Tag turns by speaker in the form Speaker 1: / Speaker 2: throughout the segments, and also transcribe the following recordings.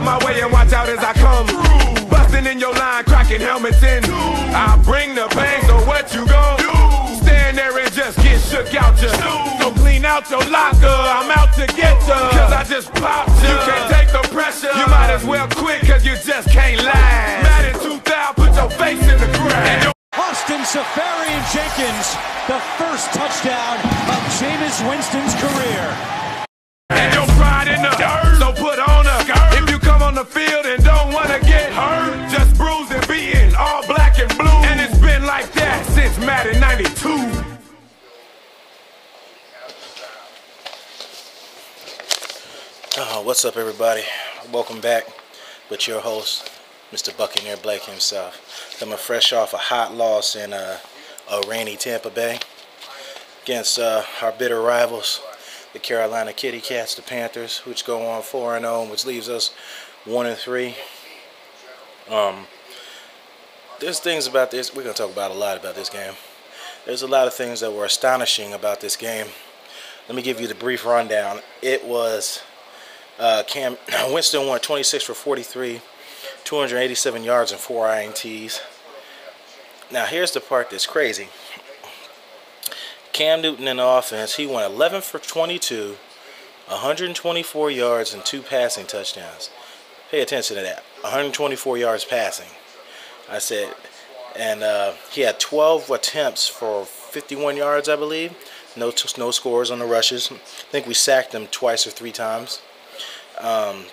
Speaker 1: my way and watch out as I come. Busting in your line, cracking helmets in. I bring the pain, so what you gon' do? Stand there and just get shook out ya. So clean out your locker, I'm out to get ya. Cause I just popped ya. You can't take the pressure. You might as well quit cause you just can't last. Madden 2000, put your face in the grass.
Speaker 2: Austin Safarian-Jenkins, the first touchdown of Jameis Winston's career.
Speaker 1: And your pride in the dirt, so put on a skirt. If you come on the field and don't wanna get hurt, just bruised and beaten, all black and blue. And it's been like that since Madden 92.
Speaker 3: What's up, everybody? Welcome back with your host, Mr. Buccaneer Blake himself. Coming fresh off a hot loss in a rainy Tampa Bay against our bitter rivals, the Carolina Kitty Cats, the Panthers, which go on 4-0, which leaves us 1-3. There's things about this. We're going to talk about a lot about this game. There's a lot of things that were astonishing about this game. Let me give you the brief rundown. It was Winston went 26 for 43, 287 yards and 4 INTs. Now, here's the part that's crazy. Cam Newton in the offense, he went 11 for 22, 124 yards and 2 passing touchdowns. Pay attention to that. 124 yards passing. I said, and he had 12 attempts for 51 yards, I believe. No scores on the rushes. I think we sacked him twice or 3 times.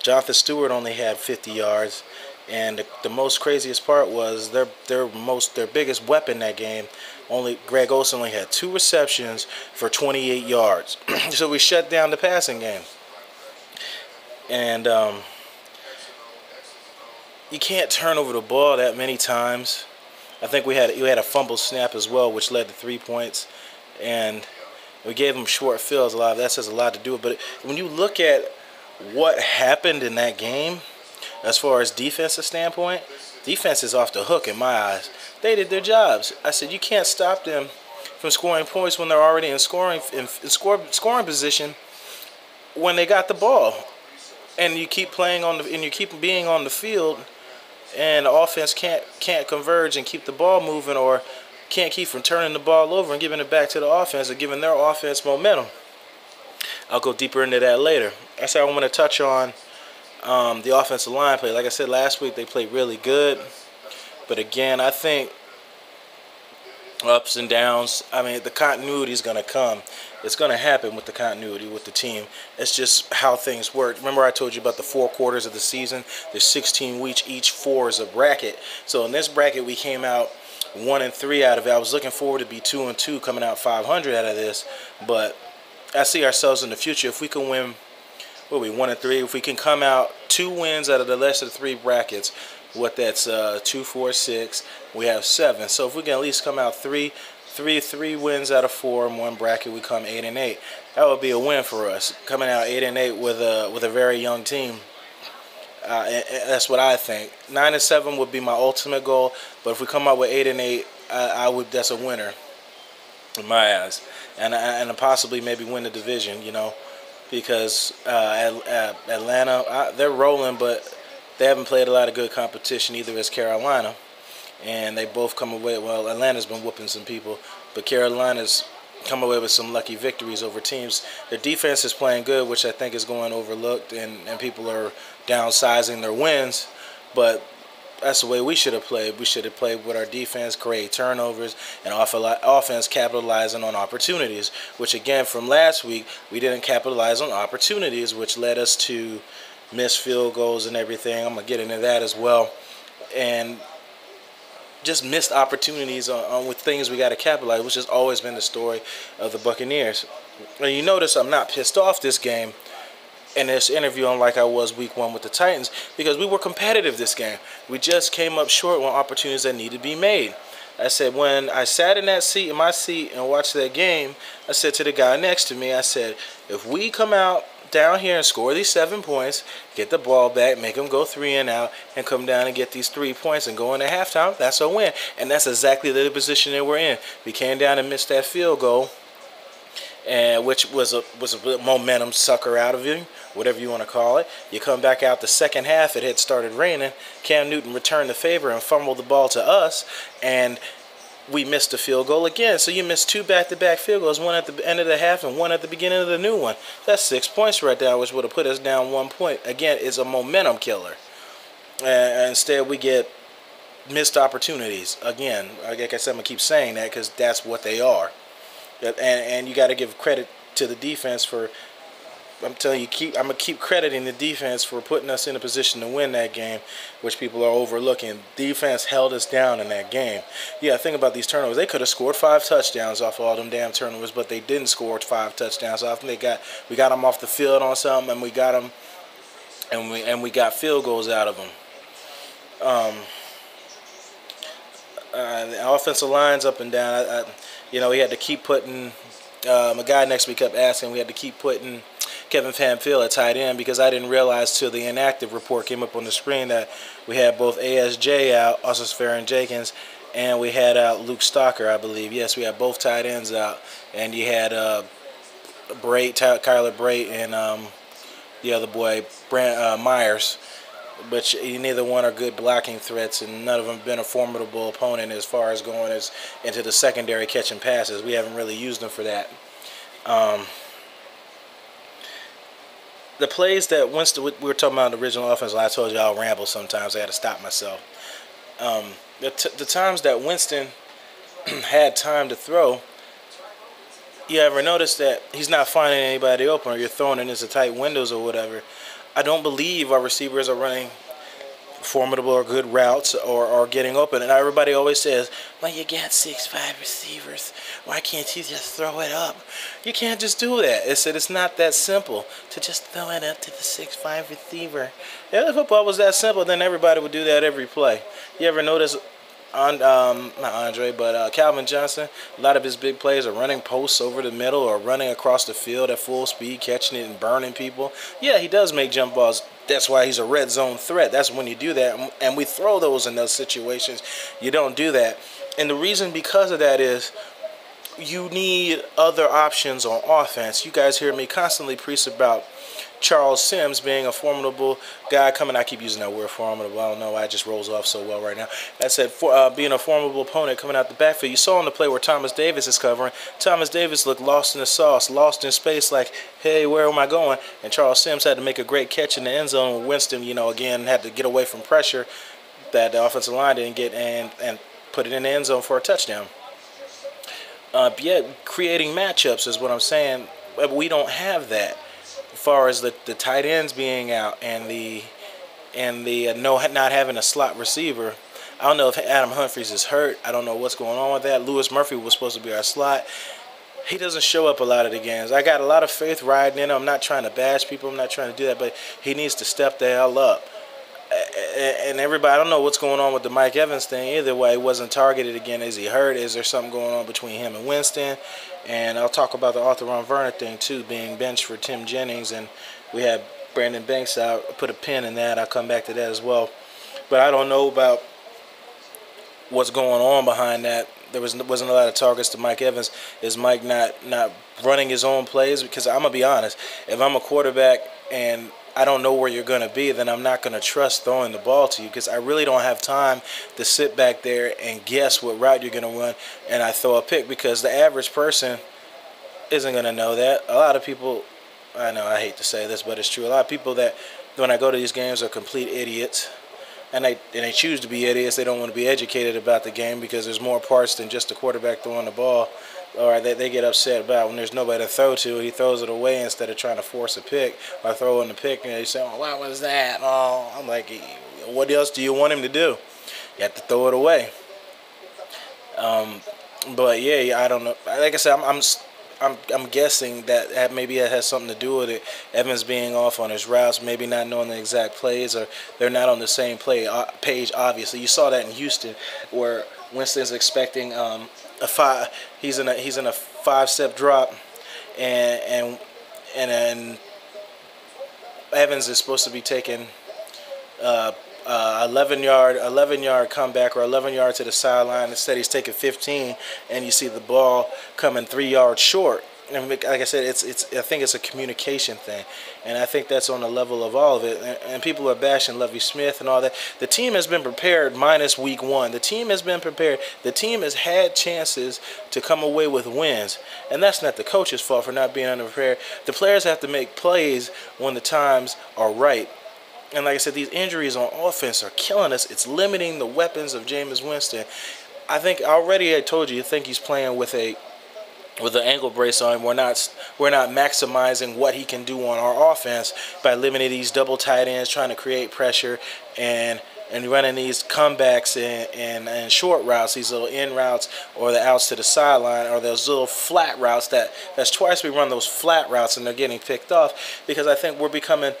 Speaker 3: Jonathan Stewart only had 50 yards. And the most craziest part was their biggest weapon that game. Greg Olsen only had 2 receptions for 28 yards. So we shut down the passing game. And you can't turn over the ball that many times. I think we had a fumble snap as well, which led to 3 points. And we gave them short fields. A lot of that says a lot to do with it. But when you look at what happened in that game, as far as defensive standpoint, defense is off the hook in my eyes. They did their jobs. I said you can't stop them from scoring points when they're already in scoring position when they got the ball, and you keep playing on the and you keep being on the field, and the offense can't converge and keep the ball moving, or can't keep from turning the ball over and giving it back to the offense and giving their offense momentum. I'll go deeper into that later. I said I want to touch on the offensive line play. Like I said last week, they played really good. But again, I think ups and downs, I mean, the continuity is going to come. It's going to happen with the continuity with the team. It's just how things work. Remember I told you about the 4 quarters of the season? There's 16 weeks. Each 4 is a bracket. So in this bracket, we came out 1-3 out of it. I was looking forward to be 2-2, coming out 500 out of this. But I see ourselves in the future. If we can win, what are we, 1-3? If we can come out 2 wins out of the less of 3 brackets, what that's 2, 4, 6. We have 7. So if we can at least come out 3 wins out of 4 in one bracket, we come 8-8. That would be a win for us. Coming out 8-8 with a very young team. That's what I think. 9-7 would be my ultimate goal. But if we come out with 8-8, that's a winner in my eyes, and possibly maybe win the division. You know, because Atlanta, they're rolling, but they haven't played a lot of good competition either as Carolina. And they both come away, well, Atlanta's been whooping some people, but Carolina's come away with some lucky victories over teams. Their defense is playing good, which I think is going overlooked, and people are downsizing their wins. But that's the way we should have played. We should have played with our defense, create turnovers, and offense capitalizing on opportunities, which, again, from last week, we didn't capitalize on opportunities, which led us to missed field goals and everything. I'm going to get into that as well. And just missed opportunities on with things we got to capitalize, which has always been the story of the Buccaneers. And you notice I'm not pissed off this game in this interview unlike I was week 1 with the Titans, because we were competitive this game. We just came up short on opportunities that need to be made. I said, when I sat in my seat and watched that game, I said to the guy next to me, I said, if we come out down here and score these 7 points, get the ball back, make them go 3 and out, and come down and get these 3 points and go into halftime, that's a win. And that's exactly the position that we're in. We came down and missed that field goal, and which was a momentum sucker out of him. whatever you want to call it. You come back out the second half, it had started raining. Cam Newton returned the favor and fumbled the ball to us, and we missed a field goal again. So you missed 2 back-to-back field goals, one at the end of the half and one at the beginning of the new one. That's 6 points right there, which would have put us down 1 point. Again, it's a momentum killer. Instead, we get missed opportunities. Again, like I said, I'm going to keep saying that because that's what they are. And you got to give credit to the defense for, I'm telling you, I'm going to keep crediting the defense for putting us in a position to win that game, which people are overlooking. Defense held us down in that game. Yeah, think about these turnovers. They could have scored 5 touchdowns off of all them damn turnovers, but they didn't score 5 touchdowns off them. We got them off the field on something, and we got them, and we got field goals out of them. The offensive line's up and down. We had to keep putting. A guy next to me kept asking. We had to keep putting Kevin Van Peel at tight end because I didn't realize till the inactive report came up on the screen that we had both ASJ out, Oscar Jenkins, and we had out Luke Stalker, I believe. Yes, we had both tight ends out, and you had Kyler Brait, and the other boy, Myers. But neither one are good blocking threats, and none of them have been a formidable opponent as far as going into the secondary catching passes. We haven't really used them for that. The plays that Winston, we were talking about the original offense, and I told you I'll ramble sometimes. I had to stop myself. The times that Winston had time to throw, you ever notice that he's not finding anybody open, or you're throwing it into tight windows or whatever? I don't believe our receivers are running formidable or good routes or getting open. And everybody always says, well, you got 6'5" receivers. Why can't you just throw it up? You can't just do that. It's not that simple to just throw it up to the 6'5" receiver. If football was that simple, then everybody would do that every play. You ever notice Calvin Johnson, a lot of his big plays are running posts over the middle or running across the field at full speed, catching it and burning people. Yeah, he does make jump balls. That's why he's a red zone threat. That's when you do that, and we throw those in those situations. You don't do that. And the reason because of that is you need other options on offense. You guys hear me constantly preach about Charles Sims being a formidable guy coming. I keep using that word formidable. I don't know why it just rolls off so well right now. I said being a formidable opponent coming out the backfield. You saw on the play where Thomas Davis is covering. Thomas Davis looked lost in the sauce, lost in space, like, hey, where am I going? And Charles Sims had to make a great catch in the end zone. Winston, again, had to get away from pressure that the offensive line didn't get and put it in the end zone for a touchdown. Creating matchups is what I'm saying. We don't have that. As far as the tight ends being out and the not having a slot receiver, I don't know if Adam Humphries is hurt. I don't know what's going on with that. Lewis Murphy was supposed to be our slot. He doesn't show up a lot of the games. I got a lot of faith riding in him. I'm not trying to bash people. I'm not trying to do that, but he needs to step the hell up. And everybody, I don't know what's going on with the Mike Evans thing either way. He wasn't targeted again. Is he hurt? Is there something going on between him and Winston? And I'll talk about the Arthur Ron Vernon thing too, being benched for Tim Jennings, and we had Brandon Banks out. Put a pin in that. I'll come back to that as well. But I don't know about what's going on behind that. There wasn't a lot of targets to Mike Evans. Is Mike not running his own plays? Because I'm going to be honest, if I'm a quarterback and I don't know where you're going to be, then I'm not going to trust throwing the ball to you because I really don't have time to sit back there and guess what route you're going to run and I throw a pick because the average person isn't going to know that. A lot of people, I know I hate to say this, but it's true. A lot of people that when I go to these games are complete idiots. And they choose to be idiots. They don't want to be educated about the game because there's more parts than just the quarterback throwing the ball. Or they get upset about when there's nobody to throw to. He throws it away instead of trying to force a pick or throw in the pick. And they say, oh, what was that? Oh, I'm like, what else do you want him to do? You have to throw it away. But, yeah, I don't know. Like I said, I'm guessing that maybe it has something to do with it. Evans being off on his routes, maybe not knowing the exact plays, or they're not on the same page. Obviously, you saw that in Houston, where Winston's expecting he's in a 5-step drop, and Evans is supposed to be taking 11-yard comeback or 11 yards to the sideline. Instead, he's taking 15, and you see the ball coming 3 yards short. And like I said, I think it's a communication thing, and I think that's on the level of all of it. And people are bashing Lovie Smith and all that. The team has been prepared minus week 1. The team has been prepared. The team has had chances to come away with wins, and that's not the coach's fault for not being underprepared. The players have to make plays when the times are right. And like I said, these injuries on offense are killing us. It's limiting the weapons of Jameis Winston. I think already I told you, I think he's playing with an ankle brace on. We're not maximizing what he can do on our offense by limiting these double tight ends, trying to create pressure and running these comebacks and short routes, these little in routes or the outs to the sideline or those little flat routes. That's twice we run those flat routes and they're getting picked off because I think we're becoming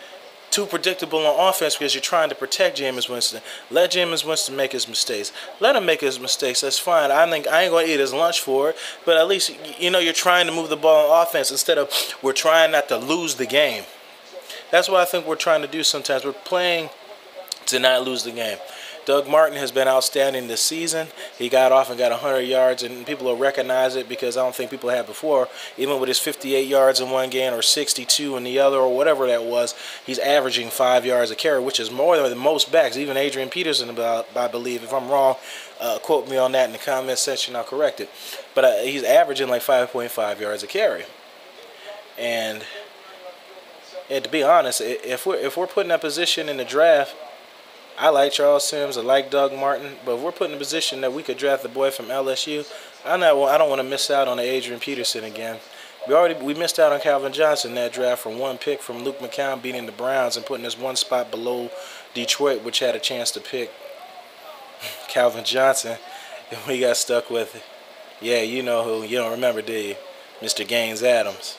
Speaker 3: too predictable on offense because you're trying to protect Jameis Winston. Let Jameis Winston make his mistakes. Let him make his mistakes. That's fine. I think I ain't going to eat his lunch for it, but at least, you're trying to move the ball on offense instead of we're trying not to lose the game. That's what I think we're trying to do sometimes. We're playing to not lose the game. Doug Martin has been outstanding this season. He got off and got 100 yards, and people will recognize it because I don't think people had before. Even with his 58 yards in one game or 62 in the other or whatever that was, he's averaging 5 yards a carry, which is more than most backs. Even Adrian Peterson, I believe. If I'm wrong, quote me on that in the comment section. I'll correct it. But he's averaging like 5.5 yards a carry. And to be honest, if we're put in that position in the draft, I like Charles Sims, I like Doug Martin, but if we're put in a position that we could draft the boy from LSU, I don't want to miss out on Adrian Peterson again. We missed out on Calvin Johnson in that draft from one pick from Luke McCown beating the Browns and putting us one spot below Detroit, which had a chance to pick Calvin Johnson, and we got stuck with, yeah, you know who, you don't remember, do you? Mr. Gaines Adams.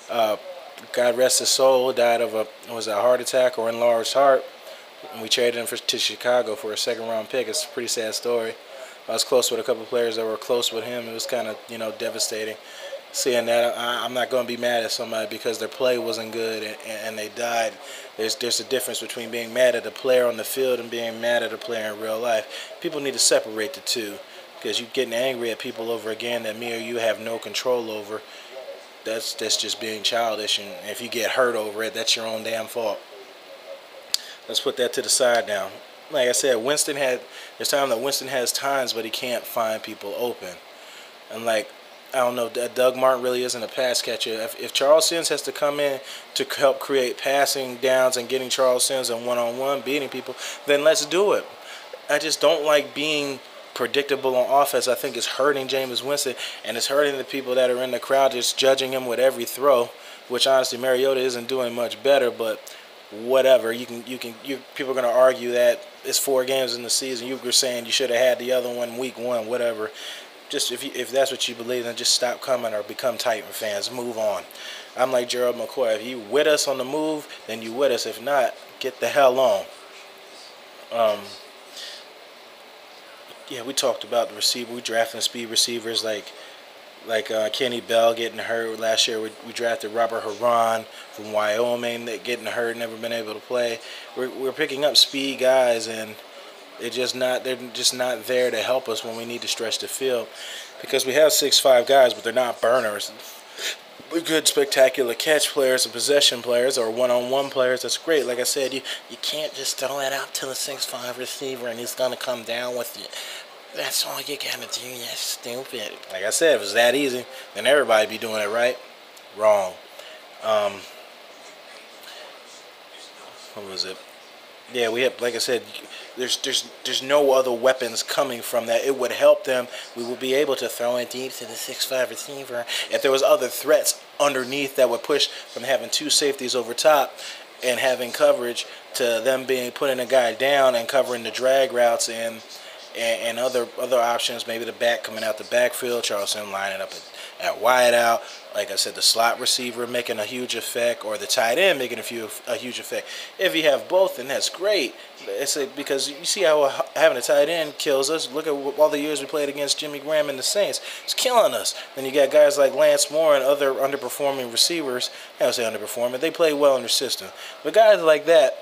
Speaker 3: God rest his soul, died of a heart attack or enlarged heart. And we traded him to Chicago for a second-round pick. It's a pretty sad story. I was close with a couple of players that were close with him. It was kind of, devastating seeing that. I'm not going to be mad at somebody because their play wasn't good and they died. There's a difference between being mad at a player on the field and being mad at a player in real life. People need to separate the two because you're getting angry at people over again that me or you have no control over. That's just being childish, and if you get hurt over it, that's your own damn fault. Let's put that to the side now. Like I said, there's time that Winston has times, but he can't find people open. And I don't know, Doug Martin really isn't a pass catcher. If Charles Sims has to come in to help create passing downs and getting Charles Sims and one-on-one beating people, then let's do it. I just don't like being predictable on offense. I think it's hurting Jameis Winston, and it's hurting the people that are in the crowd just judging him with every throw, which honestly Mariota isn't doing much better, but whatever. People are going to argue that it's 4 games in the season. You were saying you should have had the other one week 1, whatever. Just if that's what you believe, then just stop coming or become Titan fans. Move on. I'm like Gerald McCoy. If you with us on the move, then you with us. If not, get the hell on. Yeah, we talked about the receiver. We drafting speed receivers like Kenny Bell getting hurt last year. We drafted Robert Huron from Wyoming that getting hurt, never been able to play. We're picking up speed guys, and they're just not there to help us when we need to stretch the field, because we have 6'5" guys, but they're not burners. We're good, spectacular catch players and possession players or one-on-one players. That's great. Like I said, you can't just throw it out to the 6'5" receiver and he's gonna come down with it. That's all you gotta do. That's stupid. Like I said, if it's that easy, then everybody be doing it, right? Wrong. What was it? Yeah, we have, like I said, there's no other weapons coming from that. It would help them. We would be able to throw it deep to the 6'5" receiver. If there was other threats underneath that would push from having 2 safeties over top and having coverage to them being putting a guy down and covering the drag routes and other options, maybe the back coming out the backfield, Charleston lining up at wide out. Like I said, the slot receiver making a huge effect, or the tight end making a huge effect. If you have both, then that's great. Because you see how having a tight end kills us. Look at all the years we played against Jimmy Graham and the Saints. It's killing us. Then you got guys like Lance Moore and other underperforming receivers. I don't say underperforming. They play well in their system. But guys like that,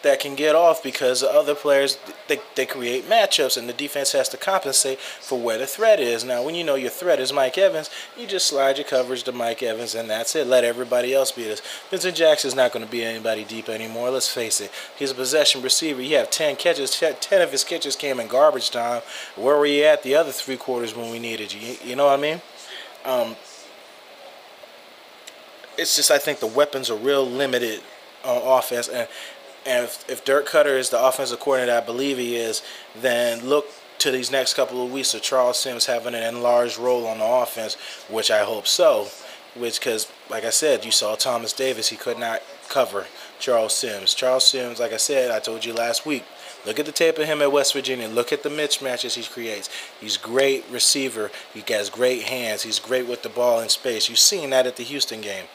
Speaker 3: that can get off because the other players, they create matchups, and the defense has to compensate for where the threat is. Now, when you know your threat is Mike Evans, you just slide your coverage to Mike Evans, and that's it. Let everybody else beat us. Vincent Jackson's not going to beat anybody deep anymore. Let's face it. He's a possession receiver. You have 10 catches. 10 of his catches came in garbage time. Where were you at the other 3 quarters when we needed you? You know what I mean? It's just, I think the weapons are real limited on offense, and if Dirk Cutter is the offensive coordinator I believe he is, then look to these next couple of weeks of Charles Sims having an enlarged role on the offense, which I hope so. Because, like I said, you saw Thomas Davis, he could not cover Charles Sims. Charles Sims, like I said, I told you last week, look at the tape of him at West Virginia. Look at the mismatches he creates. He's a great receiver. He has great hands. He's great with the ball in space. You've seen that at the Houston game.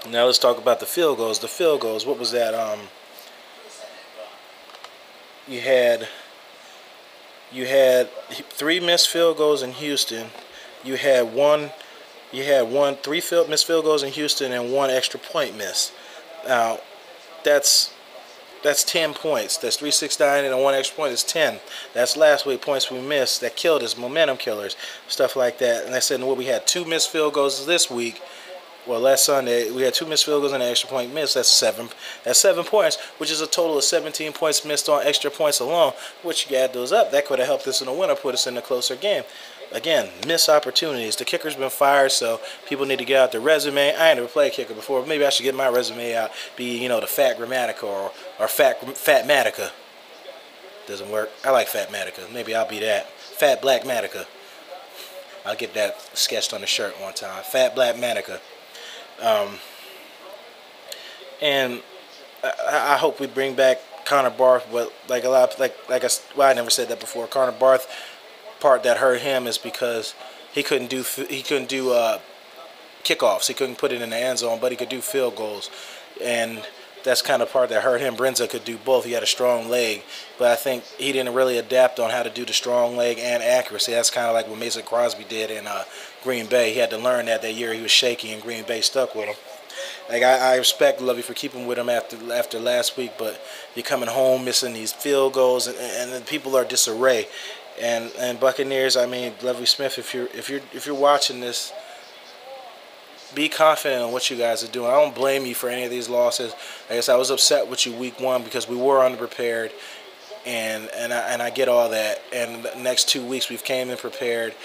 Speaker 3: Now let's talk about the field goals. The field goals, what was that? You had 3 missed field goals in Houston. You had 3 missed field goals in Houston and 1 extra point miss. Now, that's 10 points. That's 369 and 1 extra point is 10. That's last week points we missed that killed us, momentum killers, stuff like that. And I said, well, we had 2 missed field goals this week. Well, last Sunday we had 2 missed field goals and an extra point missed. That's 7 points, which is a total of 17 points missed on extra points alone. Which you add those up, that could have helped us in the winner, put us in a closer game. Again, missed opportunities. The kicker's been fired, so people need to get out their resume. I ain't never played kicker before. Maybe I should get my resume out. Be, the Fat Grammatica or Fatmatica. Doesn't work. I like Fatmatica. Maybe I'll be that. Fat Black Matica. I'll get that sketched on the shirt one time. Fat Black Matica. And I hope we bring back Connor Barth, but I never said that before. Connor Barth, part that hurt him is because he couldn't do kickoffs. He couldn't put it in the end zone, but he could do field goals, and that's kind of part that hurt him. Brenza could do both. He had a strong leg, but I think he didn't really adapt on how to do the strong leg and accuracy. That's kind of like what Mason Crosby did in Green Bay. He had to learn that year he was shaky, and Green Bay stuck with him. Like I respect Lovey for keeping with him after last week, but you're coming home missing these field goals, and the people are disarray. And Buccaneers, I mean, Lovey Smith, if you're watching this, be confident in what you guys are doing. I don't blame you for any of these losses. I guess I was upset with you week 1 because we were underprepared, and I get all that. And the next 2 weeks we've came in prepared.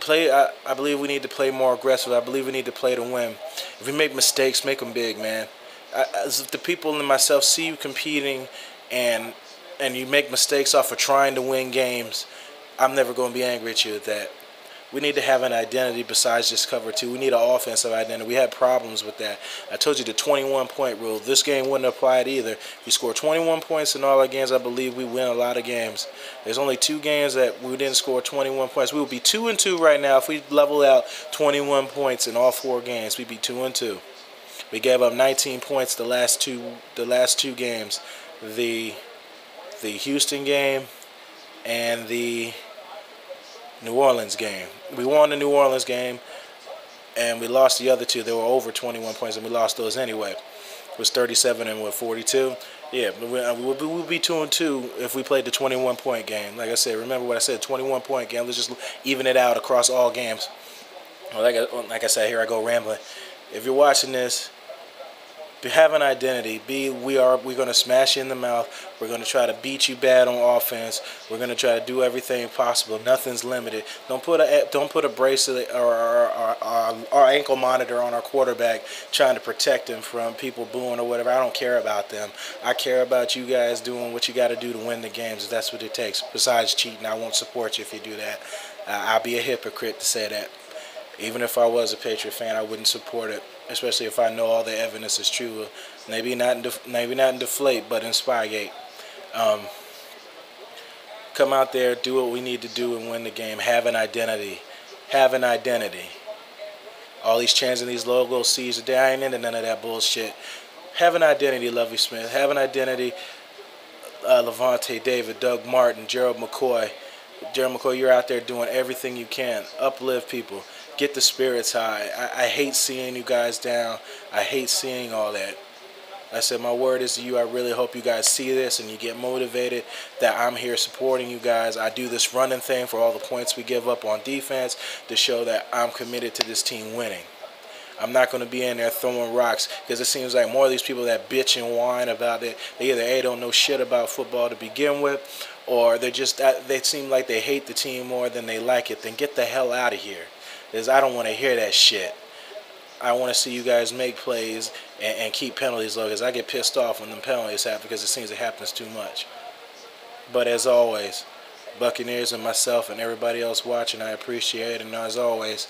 Speaker 3: I believe we need to play more aggressive. I believe we need to play to win. If we make mistakes, make them big, man. As the people and myself see you competing and you make mistakes off of trying to win games, I'm never going to be angry at you at that. We need to have an identity besides just cover 2. We need an offensive identity. We had problems with that. I told you the 21-point rule. This game wouldn't apply it either. If you score 21 points in all our games, I believe we win a lot of games. There's only 2 games that we didn't score 21 points. We would be 2-2 right now if we level out 21 points in all 4 games. We'd be 2-2. We gave up 19 points the last two games. The Houston game and the New Orleans game. We won the New Orleans game, and we lost the other 2. They were over 21 points, and we lost those anyway. It was 37 and 42. Yeah, we'll be 2-2 if we played the 21-point game. Like I said, remember what I said, 21-point game. Let's just even it out across all games. Well, like I said, here I go rambling. If you're watching this, have an identity. We're going to smash you in the mouth. We're going to try to beat you bad on offense. We're going to try to do everything possible. Nothing's limited. Don't put a bracelet or ankle monitor on our quarterback trying to protect him from people booing or whatever. I don't care about them. I care about you guys doing what you got to do to win the games. If that's what it takes. Besides cheating, I won't support you if you do that. I'll be a hypocrite to say that. Even if I was a Patriot fan, I wouldn't support it, especially if I know all the evidence is true. Maybe not in Deflate, but in Spygate. Come out there, do what we need to do, and win the game. Have an identity. Have an identity. All these chants and these logos, C's, I ain't into none of that bullshit. Have an identity, Lovey Smith. Have an identity, Levante David, Doug Martin, Gerald McCoy. Gerald McCoy, you're out there doing everything you can. Uplift people. Get the spirits high. I hate seeing you guys down. I hate seeing all that. I said, my word is to you, I really hope you guys see this and you get motivated that I'm here supporting you guys. I do this running thing for all the points we give up on defense to show that I'm committed to this team winning. I'm not going to be in there throwing rocks, because it seems like more of these people that bitch and whine about it, they either A, don't know shit about football to begin with, or they seem like they hate the team more than they like it. Then get the hell out of here, because I don't want to hear that shit. I want to see you guys make plays and keep penalties low, because I get pissed off when the penalties happen, because it seems it happens too much. But as always, Buccaneers and myself and everybody else watching, I appreciate it. And as always,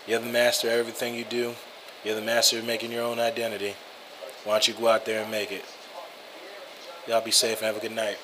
Speaker 3: you're the master of everything you do. You're the master of making your own identity. Why don't you go out there and make it? Y'all be safe and have a good night.